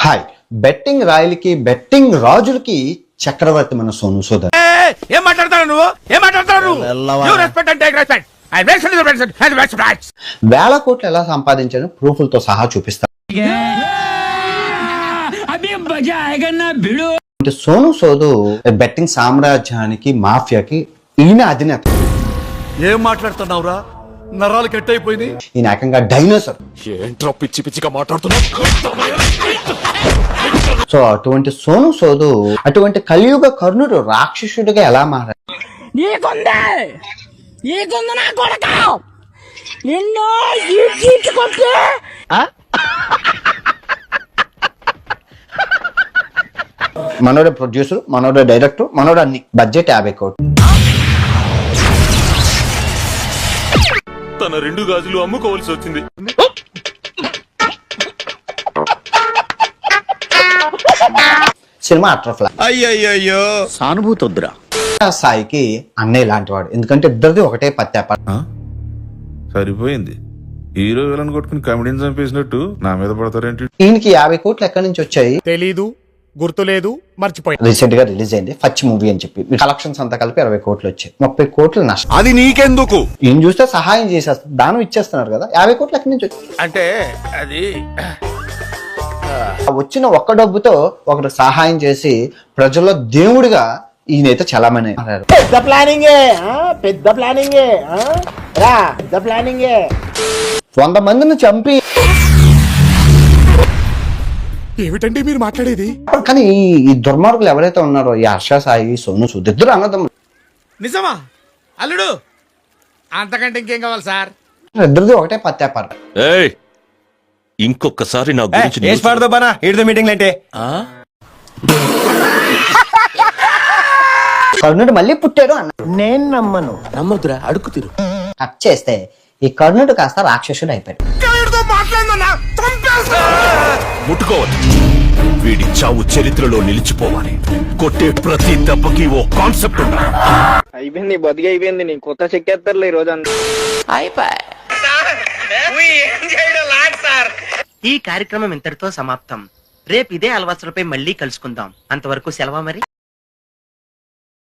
Hi betting రాయలకి betting రాజులకి చక్రవర్తి మన సోను సోదర్. ఏం మాట్లాడతావు నువ్వు? ఏం మాట్లాడతావు నువ్వు? You respect and take respect. I respect the respect and respect. వేల కోట్లు ఎలా సంపాదించాను ప్రూఫ్లతో సహా చూపిస్తాను. సోను సోదు బెట్టింగ్ సామ్రాజ్యానికి మాఫియాకి ఈయన అధినేత. ఏం మాట్లాడుతున్నావురా? నరాలు కట్ అయిపోయింది. ఈయన ఏకంగా డైనోసార్. ఏంట్రా పిచ్చి పిచ్చిగా మాట్లాడుతున్నావు? సో అటువంటి సోను సోదు అటువంటి కలియుగ కర్ణుడు రాక్షసుడిగా ఎలా మారాడు? మనోడే ప్రొడ్యూసర్, మనోడే డైరెక్టర్, మనోడే అన్ని. బడ్జెట్ 50 కోట్లు. తన 2 గాజులు అమ్ముకోవాల్సి వచ్చింది. Cinema utter flop. అయ్యయ్యో సానుభూతి వద్దురా. సాయికి అన్నయ్య లాంటి వాడు, ఎందుకంటే ఇద్దరిది ఒకటే పత్యాప. సరిపోయింది. హీరో విలన్ కొట్టుకుని కమెడీని చంపేసినట్టు నా మీద పడతారేంటి? ఈయనకి 50 కోట్లు ఎక్కడి నుంచి వచ్చాయి తెలీదు, గుర్తులేదు, మర్చిపోయి. రీసెంట్ గా రిలీజ్ అయింది ఫచ్ మూవీ అని చెప్పి. కలెక్షన్స్ అంతా కలిపి 20 కోట్లు వచ్చాయి. 30 కోట్లు నష్టం. అది నీకెందుకు? ఈయన చూస్తే సహాయం చేసేస్తారు, దానం ఇచ్చేస్తున్నారు కదా. 50 కోట్లు ఎక్కడి నుంచి వచ్చాయి? అంటే అది వచ్చిన ఒక్క డబ్బుతో ఒకరు సహాయం చేసి ప్రజల్లో దేవుడిగా ఈయనైతే చలామణి అయ్యారు. పెద్ద ప్లానింగే 100 మందిని చంపి. ఏమిటండి మీరు మాట్లాడేది? కానీ ఈ దుర్మార్గులు ఎవరైతే ఉన్నారో ఈ హర్ష సాయి, సోను సూద్ ఇద్దరు అన్నదమ్ములు. నిజమా అల్లుడు? అంతకంటే ఇంకేం కావాలి సార్? ఇద్దరిది ఒకటే పత్యాపారం. ఏయ్ ఇంకొకసారి నా గురించి మీటింగ్ అంటే కర్ణుడు మళ్ళీ పుట్టాడు అన్న. నేను నమ్మను. నమ్మొద్దురా, అడుగు తిరు. కట్ చేస్తే ఈ కర్ణుడు కాస్త రాక్షసుడు అయిపోయాడు. ముట్టుకోవద్దు. వీడి చావు చరిత్రలో నిలిచిపోవాలి. కొట్టే ప్రతి దెబ్బకి ఓ కాన్సెప్ట్ ఉండాలి. అయిపోయింది, బతికి అయిపోయింది. నీ కొత్త చెక్కేస్తారులే ఈ రోజు అంతా. ఈ కార్యక్రమం ఇంతటితో సమాప్తం. రేపు ఇదే అలవాసులపై మళ్ళీ కలుసుకుందాం. అంతవరకు సెలవా మరి.